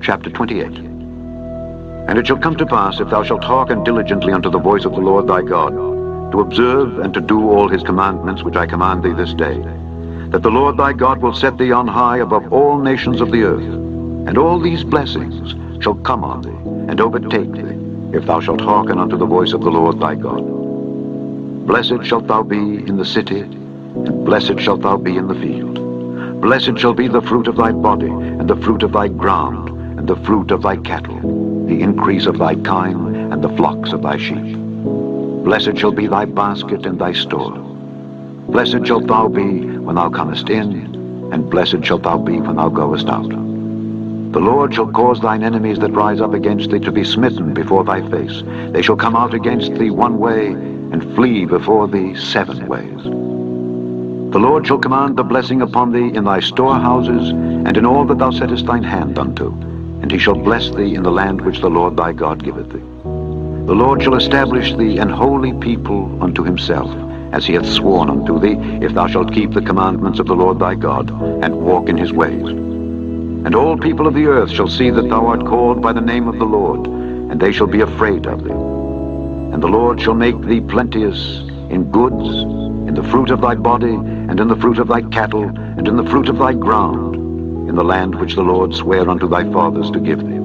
chapter 28. And it shall come to pass, if thou shalt hearken diligently unto the voice of the Lord thy God, to observe and to do all his commandments which I command thee this day, that the Lord thy God will set thee on high above all nations of the earth, and all these blessings shall come on thee, and overtake thee, if thou shalt hearken unto the voice of the Lord thy God. Blessed shalt thou be in the city, and blessed shalt thou be in the field. Blessed shall be the fruit of thy body, and the fruit of thy ground, and the fruit of thy cattle, the increase of thy kine, and the flocks of thy sheep. Blessed shall be thy basket and thy store. Blessed shalt thou be when thou comest in, and blessed shalt thou be when thou goest out. The Lord shall cause thine enemies that rise up against thee to be smitten before thy face. They shall come out against thee one way, and flee before thee 7 ways. The Lord shall command the blessing upon thee in thy storehouses, and in all that thou settest thine hand unto, and he shall bless thee in the land which the Lord thy God giveth thee. The Lord shall establish thee an holy people unto himself, as he hath sworn unto thee, if thou shalt keep the commandments of the Lord thy God, and walk in his ways. And all people of the earth shall see that thou art called by the name of the Lord, and they shall be afraid of thee. And the Lord shall make thee plenteous in goods, in the fruit of thy body, and in the fruit of thy cattle, and in the fruit of thy ground, in the land which the Lord sware unto thy fathers to give thee.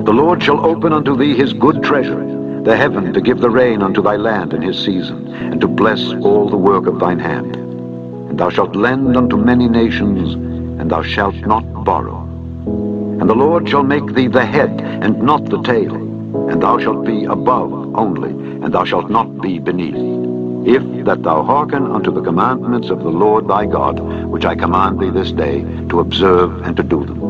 The Lord shall open unto thee his good treasure, the heaven to give the rain unto thy land in his season, and to bless all the work of thine hand. And thou shalt lend unto many nations, and thou shalt not borrow. And the Lord shall make thee the head, and not the tail, and thou shalt be above only, and thou shalt not be beneath, if that thou hearken unto the commandments of the Lord thy God, which I command thee this day, to observe and to do them.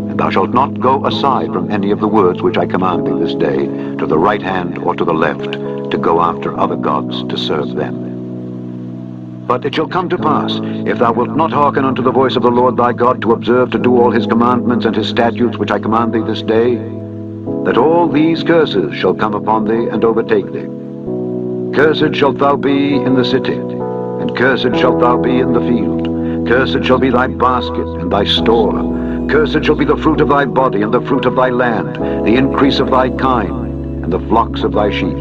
And thou shalt not go aside from any of the words which I command thee this day, to the right hand or to the left, to go after other gods to serve them. But it shall come to pass, if thou wilt not hearken unto the voice of the Lord thy God, to observe to do all his commandments and his statutes which I command thee this day, that all these curses shall come upon thee and overtake thee. Cursed shalt thou be in the city, and cursed shalt thou be in the field. Cursed shall be thy basket and thy store. Cursed shall be the fruit of thy body, and the fruit of thy land, the increase of thy kine, and the flocks of thy sheep.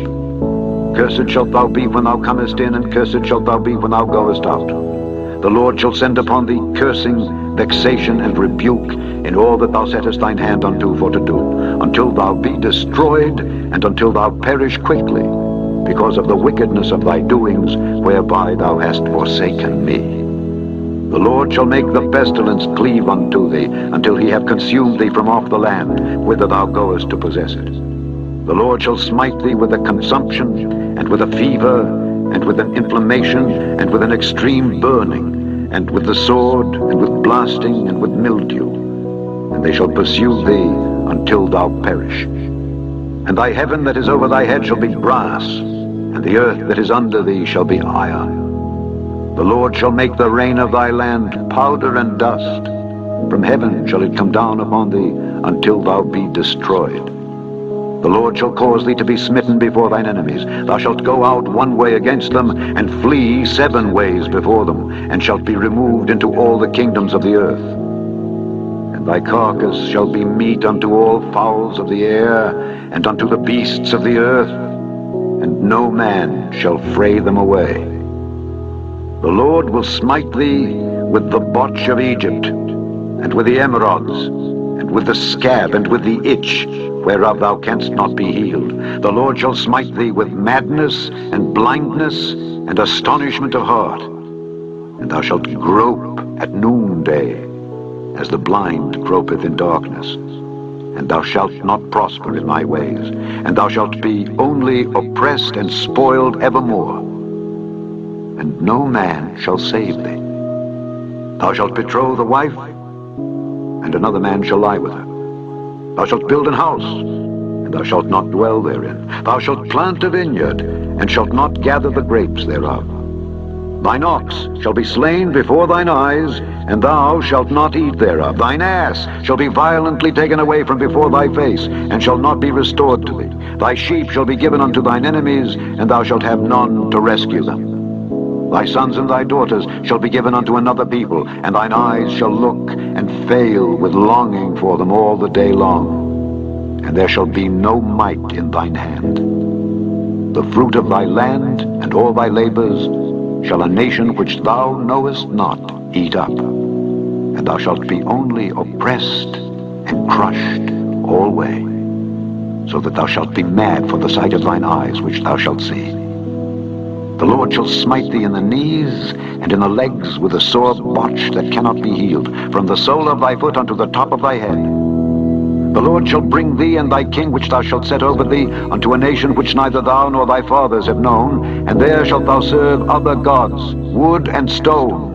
Cursed shalt thou be when thou comest in, and cursed shalt thou be when thou goest out. The Lord shall send upon thee cursing, vexation, and rebuke in all that thou settest thine hand unto for to do, until thou be destroyed, and until thou perish quickly, because of the wickedness of thy doings, whereby thou hast forsaken me. The Lord shall make the pestilence cleave unto thee, until he have consumed thee from off the land, whither thou goest to possess it. The Lord shall smite thee with a consumption, and with a fever, and with an inflammation, and with an extreme burning, and with the sword, and with blasting, and with mildew. And they shall pursue thee until thou perish. And thy heaven that is over thy head shall be brass, and the earth that is under thee shall be iron. The Lord shall make the rain of thy land powder and dust. From heaven shall it come down upon thee until thou be destroyed. The Lord shall cause thee to be smitten before thine enemies. Thou shalt go out one way against them, and flee 7 ways before them, and shalt be removed into all the kingdoms of the earth. And thy carcass shall be meat unto all fowls of the air, and unto the beasts of the earth, and no man shall fray them away. The Lord will smite thee with the botch of Egypt, and with the emerods, and with the scab, and with the itch, whereof thou canst not be healed. The Lord shall smite thee with madness, and blindness, and astonishment of heart. And thou shalt grope at noonday, as the blind gropeth in darkness. And thou shalt not prosper in my ways, and thou shalt be only oppressed and spoiled evermore. And no man shall save thee. Thou shalt betroth a wife, and another man shall lie with her. Thou shalt build an house, and thou shalt not dwell therein. Thou shalt plant a vineyard, and shalt not gather the grapes thereof. Thine ox shall be slain before thine eyes, and thou shalt not eat thereof. Thine ass shall be violently taken away from before thy face, and shall not be restored to thee. Thy sheep shall be given unto thine enemies, and thou shalt have none to rescue them. Thy sons and thy daughters shall be given unto another people, and thine eyes shall look and fail with longing for them all the day long. And there shall be no might in thine hand. The fruit of thy land and all thy labors shall a nation which thou knowest not eat up. And thou shalt be only oppressed and crushed alway, so that thou shalt be mad for the sight of thine eyes which thou shalt see. The Lord shall smite thee in the knees and in the legs with a sore botch that cannot be healed, from the sole of thy foot unto the top of thy head. The Lord shall bring thee and thy king which thou shalt set over thee unto a nation which neither thou nor thy fathers have known, and there shalt thou serve other gods, wood and stone.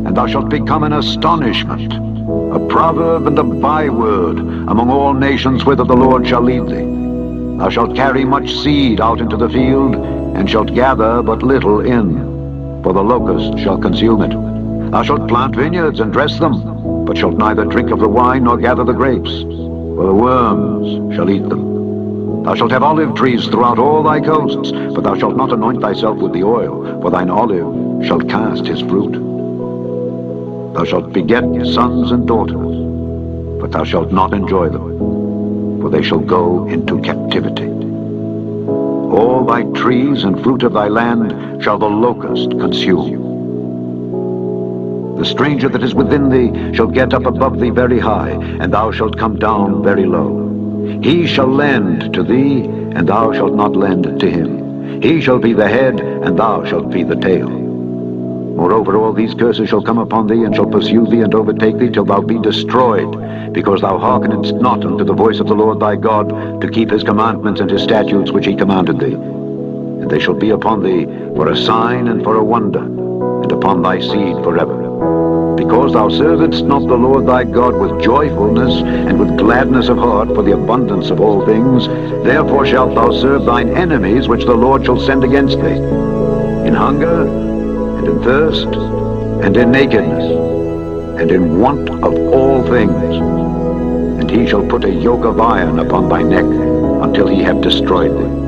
And thou shalt become an astonishment, a proverb and a byword among all nations whither the Lord shall lead thee. Thou shalt carry much seed out into the field, and shalt gather but little in, for the locust shall consume it. Thou shalt plant vineyards and dress them, but shalt neither drink of the wine nor gather the grapes, for the worms shall eat them. Thou shalt have olive trees throughout all thy coasts, but thou shalt not anoint thyself with the oil, for thine olive shall cast his fruit. Thou shalt beget sons and daughters, but thou shalt not enjoy them, for they shall go into captivity. All thy trees and fruit of thy land shall the locust consume. The stranger that is within thee shall get up above thee very high, and thou shalt come down very low. He shall lend to thee, and thou shalt not lend to him. He shall be the head, and thou shalt be the tail. Moreover, all these curses shall come upon thee, and shall pursue thee, and overtake thee, till thou be destroyed, because thou hearkenedst not unto the voice of the Lord thy God, to keep his commandments and his statutes which he commanded thee. And they shall be upon thee for a sign and for a wonder, and upon thy seed forever. Because thou servedst not the Lord thy God with joyfulness and with gladness of heart for the abundance of all things, therefore shalt thou serve thine enemies which the Lord shall send against thee, in hunger, and in thirst, and in nakedness, and in want of all things. And he shall put a yoke of iron upon thy neck, until he have destroyed thee.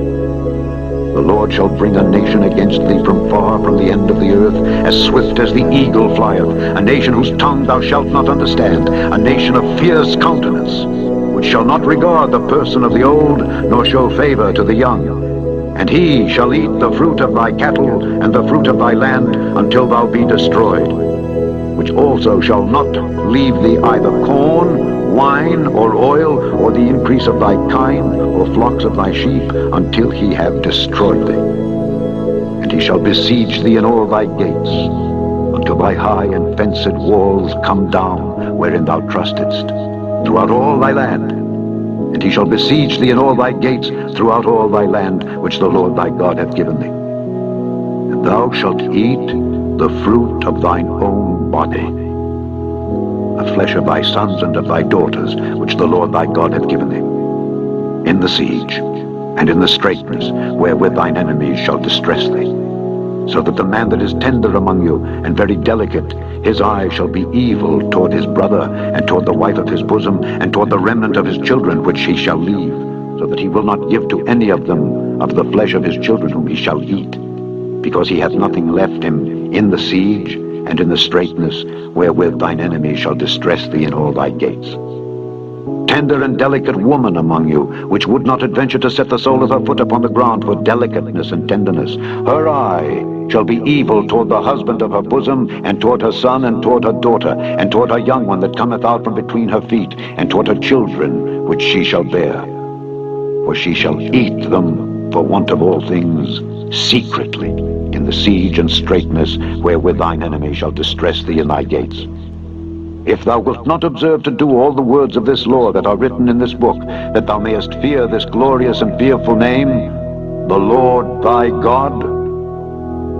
The Lord shall bring a nation against thee from far, from the end of the earth, as swift as the eagle flieth, a nation whose tongue thou shalt not understand, a nation of fierce countenance, which shall not regard the person of the old, nor show favor to the young. And he shall eat the fruit of thy cattle and the fruit of thy land until thou be destroyed, which also shall not leave thee either corn, wine, or oil, or the increase of thy kine, or flocks of thy sheep, until he have destroyed thee. And he shall besiege thee in all thy gates, until thy high and fenced walls come down, wherein thou trustedst, throughout all thy land. And he shall besiege thee in all thy gates throughout all thy land, which the Lord thy God hath given thee. And thou shalt eat the fruit of thine own body, the flesh of thy sons and of thy daughters, which the Lord thy God hath given thee, in the siege, and in the straitness, wherewith thine enemies shall distress thee. So that the man that is tender among you, and very delicate, his eye shall be evil toward his brother, and toward the wife of his bosom, and toward the remnant of his children which he shall leave, so that he will not give to any of them of the flesh of his children whom he shall eat, because he hath nothing left him in the siege, and in the straitness, wherewith thine enemies shall distress thee in all thy gates. Tender and delicate woman among you, which would not adventure to set the sole of her foot upon the ground for delicateness and tenderness, her eye shall be evil toward the husband of her bosom, and toward her son, and toward her daughter, and toward her young one that cometh out from between her feet, and toward her children which she shall bear. For she shall eat them for want of all things, secretly, in the siege and straitness, wherewith thine enemy shall distress thee in thy gates. If thou wilt not observe to do all the words of this law that are written in this book, that thou mayest fear this glorious and fearful name, the Lord thy God,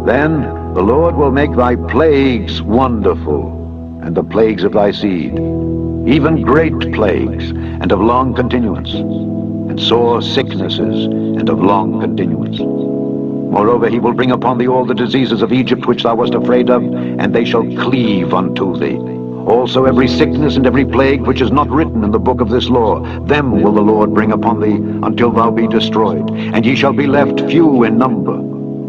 then the Lord will make thy plagues wonderful, and the plagues of thy seed, even great plagues, and of long continuance, and sore sicknesses, and of long continuance. Moreover, he will bring upon thee all the diseases of Egypt which thou wast afraid of, and they shall cleave unto thee. Also every sickness and every plague which is not written in the book of this law, them will the Lord bring upon thee until thou be destroyed, and ye shall be left few in number.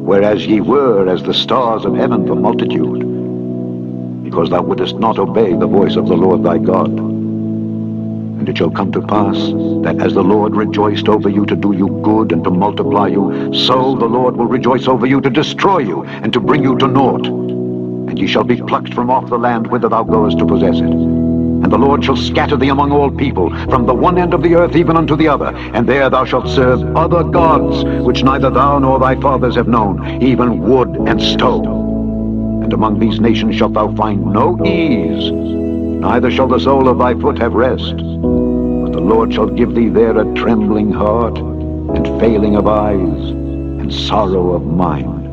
whereas ye were as the stars of heaven for multitude, because thou wouldest not obey the voice of the Lord thy God. And it shall come to pass that as the Lord rejoiced over you to do you good and to multiply you, so the Lord will rejoice over you to destroy you and to bring you to naught. And ye shall be plucked from off the land whither thou goest to possess it. And the Lord shall scatter thee among all people, from the one end of the earth even unto the other. And there thou shalt serve other gods, which neither thou nor thy fathers have known, even wood and stone. And among these nations shalt thou find no ease, neither shall the sole of thy foot have rest. But the Lord shall give thee there a trembling heart, and failing of eyes, and sorrow of mind.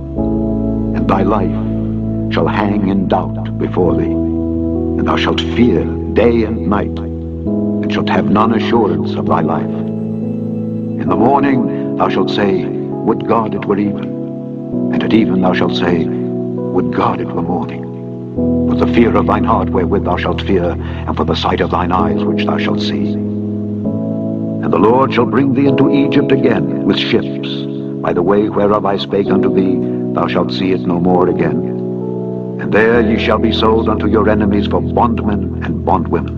And thy life shall hang in doubt before thee, and thou shalt fear day and night, and shalt have none assurance of thy life. In the morning thou shalt say, Would God it were even. And at even thou shalt say, Would God it were morning. For the fear of thine heart wherewith thou shalt fear, and for the sight of thine eyes which thou shalt see. And the Lord shall bring thee into Egypt again with ships, by the way whereof I spake unto thee, thou shalt see it no more again. And there ye shall be sold unto your enemies for bondmen and bondwomen,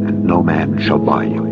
and no man shall buy you.